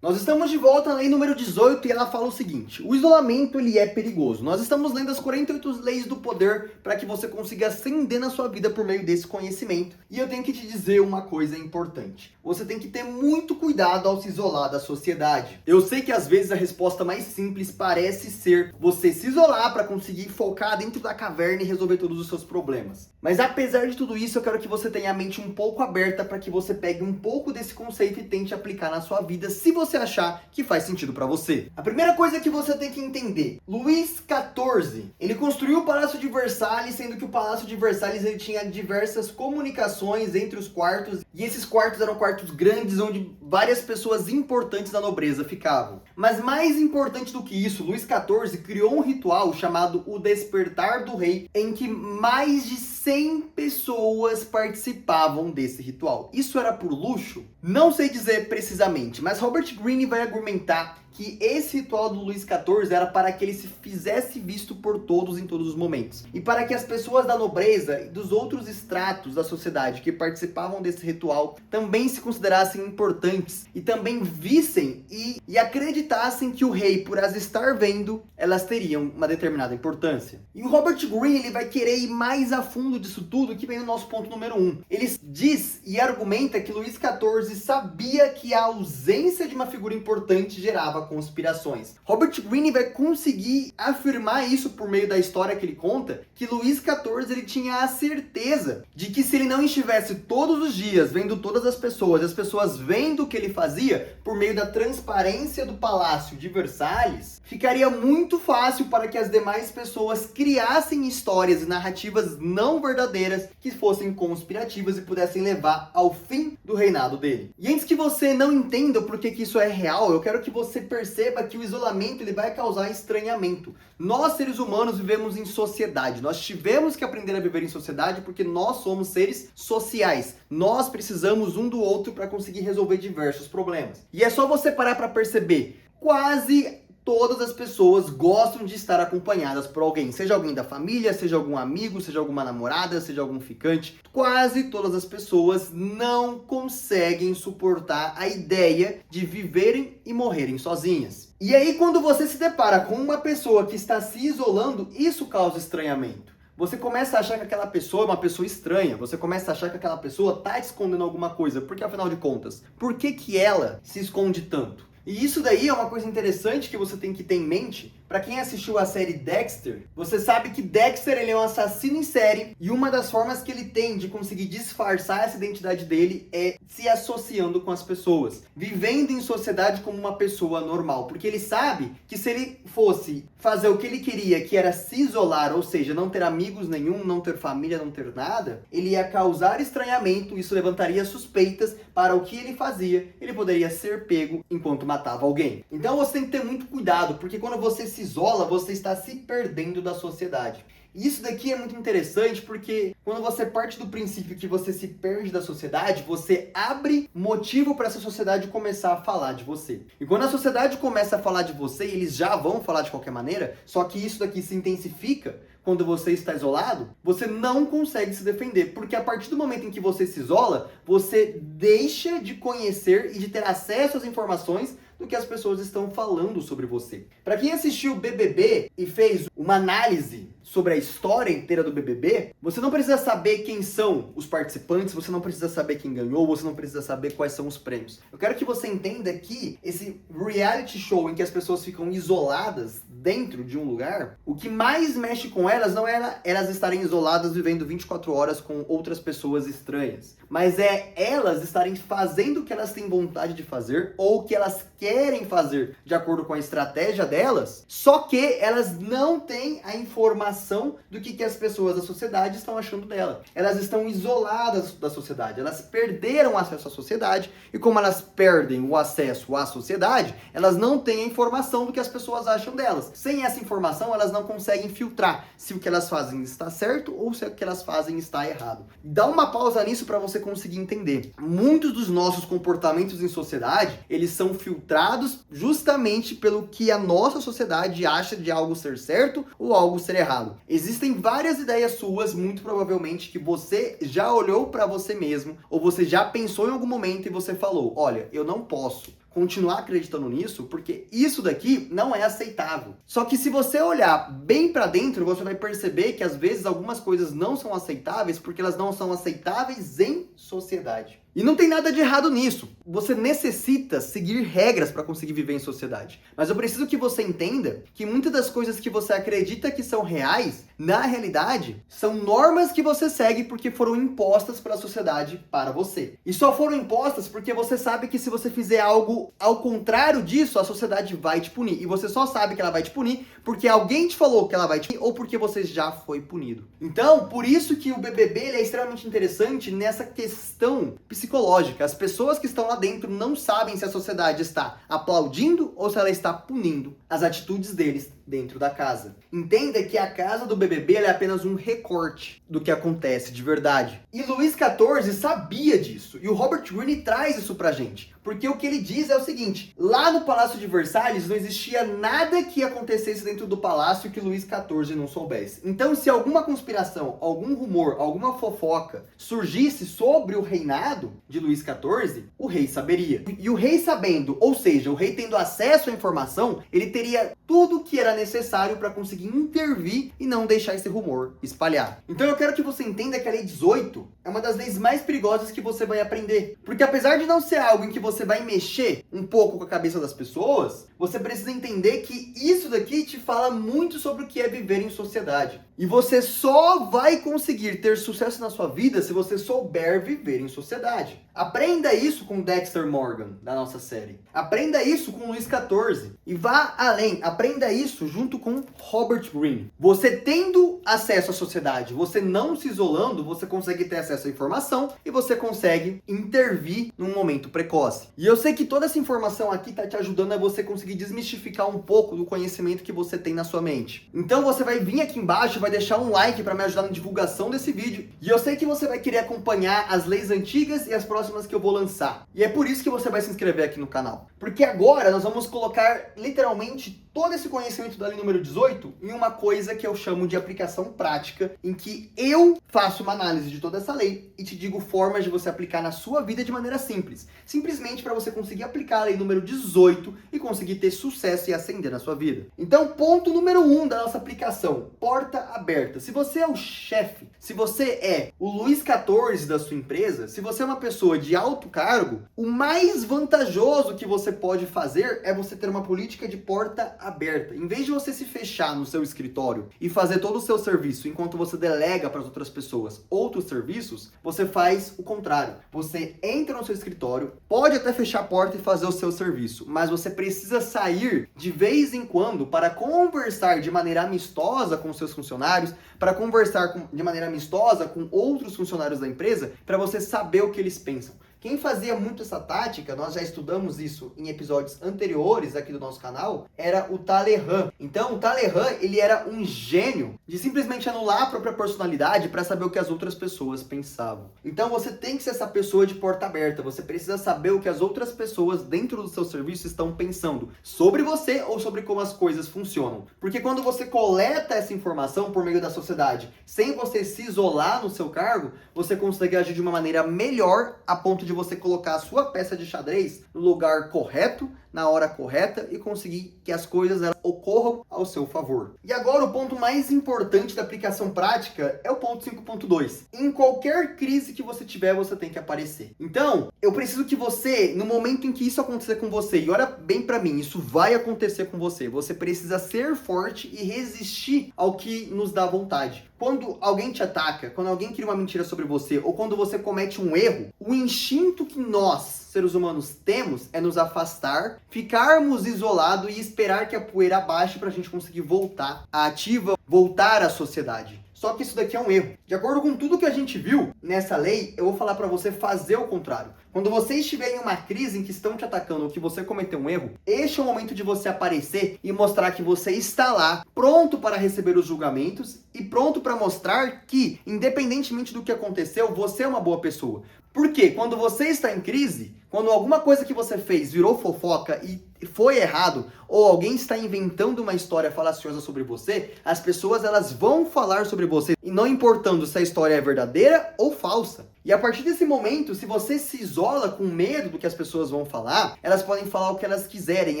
Nós estamos de volta na lei número 18 e ela fala o seguinte: o isolamento ele é perigoso. Nós estamos lendo as 48 leis do poder para que você consiga ascender na sua vida por meio desse conhecimento. E eu tenho que te dizer uma coisa importante. Você tem que ter muito cuidado ao se isolar da sociedade. Eu sei que às vezes a resposta mais simples parece ser você se isolar para conseguir focar dentro da caverna e resolver todos os seus problemas. Mas apesar de tudo isso, eu quero que você tenha a mente um pouco aberta para que você pegue um pouco desse conceito e tente aplicar na sua vida, se você achar que faz sentido para você. A primeira coisa que você tem que entender: Luís XIV, ele construiu o Palácio de Versalhes, sendo que o Palácio de Versalhes ele tinha diversas comunicações entre os quartos, e esses quartos eram quartos grandes onde várias pessoas importantes da nobreza ficavam. Mas mais importante do que isso, Luís XIV criou um ritual chamado o Despertar do Rei, em que mais de 100 pessoas participavam desse ritual. Isso era por luxo? Não sei dizer precisamente, mas Robert Greene vai argumentar que esse ritual do Luís XIV era para que ele se fizesse visto por todos em todos os momentos. E para que as pessoas da nobreza e dos outros estratos da sociedade que participavam desse ritual também se considerassem importantes e também vissem e acreditassem que o rei, por as estar vendo, elas teriam uma determinada importância. E o Robert Greene ele vai querer ir mais a fundo disso tudo, que vem no nosso ponto número 1. Ele diz e argumenta que Luís XIV sabia que a ausência de uma figura importante gerava conspirações. Robert Greene vai conseguir afirmar isso por meio da história que ele conta, que Luís XIV ele tinha a certeza de que se ele não estivesse todos os dias vendo todas as pessoas vendo o que ele fazia por meio da transparência do Palácio de Versalhes, ficaria muito fácil para que as demais pessoas criassem histórias e narrativas não verdadeiras que fossem conspirativas e pudessem levar ao fim do reinado dele. E antes que você não entenda por que isso é real, eu quero que você perceba que o isolamento ele vai causar estranhamento. Nós, seres humanos, vivemos em sociedade. Nós tivemos que aprender a viver em sociedade porque nós somos seres sociais. Nós precisamos um do outro para conseguir resolver diversos problemas. E é só você parar para perceber. Quase todas as pessoas gostam de estar acompanhadas por alguém, seja alguém da família, seja algum amigo, seja alguma namorada, seja algum ficante. Quase todas as pessoas não conseguem suportar a ideia de viverem e morrerem sozinhas. E aí, quando você se depara com uma pessoa que está se isolando, isso causa estranhamento. Você começa a achar que aquela pessoa é uma pessoa estranha, você começa a achar que aquela pessoa está escondendo alguma coisa, porque afinal de contas, por que ela se esconde tanto? E isso daí é uma coisa interessante que você tem que ter em mente. Para quem assistiu a série Dexter, você sabe que Dexter ele é um assassino em série e uma das formas que ele tem de conseguir disfarçar essa identidade dele é se associando com as pessoas, vivendo em sociedade como uma pessoa normal, porque ele sabe que se ele fosse fazer o que ele queria, que era se isolar, ou seja, não ter amigos nenhum, não ter família, não ter nada, ele ia causar estranhamento, isso levantaria suspeitas para o que ele fazia, ele poderia ser pego enquanto matava alguém. Então você tem que ter muito cuidado, porque quando você se isola, você está se perdendo da sociedade. E isso daqui é muito interessante porque quando você parte do princípio que você se perde da sociedade, você abre motivo para essa sociedade começar a falar de você. E quando a sociedade começa a falar de você, e eles já vão falar de qualquer maneira, só que isso daqui se intensifica quando você está isolado, você não consegue se defender, porque a partir do momento em que você se isola, você deixa de conhecer e de ter acesso às informações do que as pessoas estão falando sobre você. Para quem assistiu o BBB e fez uma análise sobre a história inteira do BBB, você não precisa saber quem são os participantes, você não precisa saber quem ganhou, você não precisa saber quais são os prêmios. Eu quero que você entenda que esse reality show em que as pessoas ficam isoladas dentro de um lugar, o que mais mexe com elas não é elas estarem isoladas vivendo 24 horas com outras pessoas estranhas, mas é elas estarem fazendo o que elas têm vontade de fazer ou o que elas querem fazer de acordo com a estratégia delas, só que elas não têm a informação do que as pessoas da sociedade estão achando dela. Elas estão isoladas da sociedade, elas perderam o acesso à sociedade e como elas perdem o acesso à sociedade, elas não têm a informação do que as pessoas acham delas. Sem essa informação, elas não conseguem filtrar se o que elas fazem está certo ou se o que elas fazem está errado. Dá uma pausa nisso para você conseguir entender. Muitos dos nossos comportamentos em sociedade, eles são filtrados justamente pelo que a nossa sociedade acha de algo ser certo ou algo ser errado. Existem várias ideias suas, muito provavelmente, que você já olhou para você mesmo ou você já pensou em algum momento e você falou, olha, eu não posso continuar acreditando nisso, porque isso daqui não é aceitável. Só que se você olhar bem pra dentro, você vai perceber que às vezes algumas coisas não são aceitáveis porque elas não são aceitáveis em sociedade. E não tem nada de errado nisso. Você necessita seguir regras para conseguir viver em sociedade. Mas eu preciso que você entenda que muitas das coisas que você acredita que são reais, na realidade, são normas que você segue porque foram impostas pela sociedade para você. E só foram impostas porque você sabe que se você fizer algo ao contrário disso, a sociedade vai te punir. E você só sabe que ela vai te punir porque alguém te falou que ela vai te punir ou porque você já foi punido. Então, por isso que o BBB ele é extremamente interessante nessa questão psicológica. As pessoas que estão lá dentro não sabem se a sociedade está aplaudindo ou se ela está punindo as atitudes deles dentro da casa. Entenda que a casa do BBB é apenas um recorte do que acontece de verdade. E Luís XIV sabia disso. E o Robert Greene traz isso pra gente. Porque o que ele diz é o seguinte: lá no Palácio de Versalhes não existia nada que acontecesse dentro do palácio que Luís XIV não soubesse. Então, se alguma conspiração, algum rumor, alguma fofoca surgisse sobre o reinado de Luís XIV, o rei saberia. E o rei sabendo, ou seja, o rei tendo acesso à informação, ele teria tudo que era necessário para conseguir intervir e não deixar esse rumor espalhar. Então eu quero que você entenda que a Lei 18 é uma das leis mais perigosas que você vai aprender. Porque apesar de não ser algo em que você vai mexer um pouco com a cabeça das pessoas, você precisa entender que isso daqui te fala muito sobre o que é viver em sociedade. E você só vai conseguir ter sucesso na sua vida se você souber viver em sociedade. Aprenda isso com Dexter Morgan, da nossa série. Aprenda isso com Luís XIV. E vá além. Aprenda isso junto com Robert Greene. Você tendo acesso à sociedade, você não se isolando, você consegue ter acesso à informação e você consegue intervir num momento precoce. E eu sei que toda essa informação aqui está te ajudando a você conseguir desmistificar um pouco do conhecimento que você tem na sua mente. Então você vai vir aqui embaixo e vai deixar um like para me ajudar na divulgação desse vídeo. E eu sei que você vai querer acompanhar as leis antigas e as próximas que eu vou lançar. E é por isso que você vai se inscrever aqui no canal. Porque agora nós vamos colocar literalmente todo esse conhecimento da lei número 18 em uma coisa que eu chamo de aplicação prática, em que eu faço uma análise de toda essa lei e te digo formas de você aplicar na sua vida de maneira simples. Simplesmente para você conseguir aplicar a lei número 18 e conseguir ter sucesso e ascender na sua vida. Então, ponto número 1 da nossa aplicação: porta aberta. Se você é o chefe, se você é o Luís XIV da sua empresa, se você é uma pessoa de alto cargo, o mais vantajoso que você pode fazer é você ter uma política de porta aberta. Em vez de você se fechar no seu escritório e fazer todo o seu serviço enquanto você delega para as outras pessoas outros serviços, você faz o contrário. Você entra no seu escritório, pode até fechar a porta e fazer o seu serviço, mas você precisa sair de vez em quando para conversar de maneira amistosa com seus funcionários, para conversar de maneira amistosa com outros funcionários da empresa, para você saber o que eles pensam. Quem fazia muito essa tática, nós já estudamos isso em episódios anteriores aqui do nosso canal, era o Talleyrand. Então, o Talleyrand, ele era um gênio de simplesmente anular a própria personalidade para saber o que as outras pessoas pensavam. Então, você tem que ser essa pessoa de porta aberta. Você precisa saber o que as outras pessoas dentro do seu serviço estão pensando sobre você ou sobre como as coisas funcionam. Porque quando você coleta essa informação por meio da sociedade, sem você se isolar no seu cargo, você consegue agir de uma maneira melhor a ponto de você colocar a sua peça de xadrez no lugar correto, na hora correta e conseguir que as coisas ocorram ao seu favor. E agora o ponto mais importante da aplicação prática é o ponto 5.2. Em qualquer crise que você tiver, você tem que aparecer. Então, eu preciso que você, no momento em que isso acontecer com você, e olha bem pra mim, isso vai acontecer com você, você precisa ser forte e resistir ao que nos dá vontade. Quando alguém te ataca, quando alguém cria uma mentira sobre você, ou quando você comete um erro, o instinto que nós, seres humanos, temos é nos afastar, ficarmos isolados e esperar que a poeira abaixe para a gente conseguir voltar à ativa, voltar à sociedade. Só que isso daqui é um erro. De acordo com tudo que a gente viu nessa lei, eu vou falar para você fazer o contrário. Quando você estiver em uma crise em que estão te atacando ou que você cometeu um erro, este é o momento de você aparecer e mostrar que você está lá, pronto para receber os julgamentos e pronto para mostrar que, independentemente do que aconteceu, você é uma boa pessoa. Porque quando você está em crise, quando alguma coisa que você fez virou fofoca e foi errado, ou alguém está inventando uma história falaciosa sobre você, as pessoas elas vão falar sobre você, e não importando se a história é verdadeira ou falsa. E a partir desse momento, se você se isola com medo do que as pessoas vão falar, elas podem falar o que elas quiserem,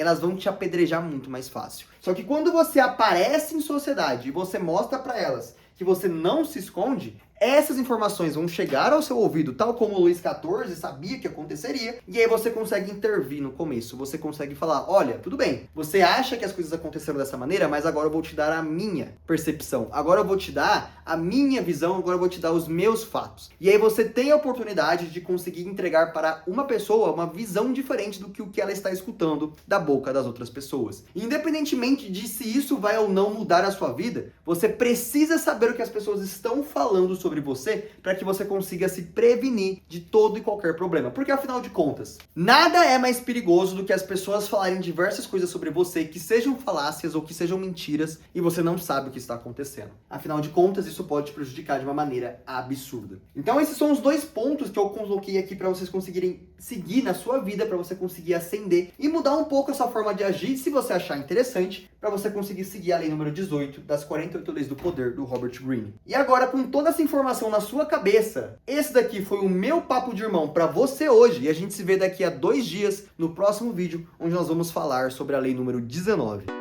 elas vão te apedrejar muito mais fácil. Só que quando você aparece em sociedade e você mostra para elas que você não se esconde, essas informações vão chegar ao seu ouvido, tal como o Luís XIV sabia que aconteceria, e aí você consegue intervir no começo, você consegue falar, olha, tudo bem, você acha que as coisas aconteceram dessa maneira, mas agora eu vou te dar a minha percepção, agora eu vou te dar a minha visão, agora eu vou te dar os meus fatos. E aí você tem a oportunidade de conseguir entregar para uma pessoa uma visão diferente do que o que ela está escutando da boca das outras pessoas. E independentemente de se isso vai ou não mudar a sua vida, você precisa saber o que as pessoas estão falando sobre você para que você consiga se prevenir de todo e qualquer problema. Porque afinal de contas, nada é mais perigoso do que as pessoas falarem diversas coisas sobre você que sejam falácias ou que sejam mentiras e você não sabe o que está acontecendo. Afinal de contas, isso pode te prejudicar de uma maneira absurda. Então esses são os 2 pontos que eu coloquei aqui para vocês conseguirem seguir na sua vida, para você conseguir ascender e mudar um pouco a sua forma de agir, se você achar interessante, para você conseguir seguir a lei número 18 das 48 leis do poder do Robert Greene. E agora, com toda essa informação na sua cabeça, esse daqui foi o meu papo de irmão para você hoje, e a gente se vê daqui a 2 dias no próximo vídeo, onde nós vamos falar sobre a lei número 19.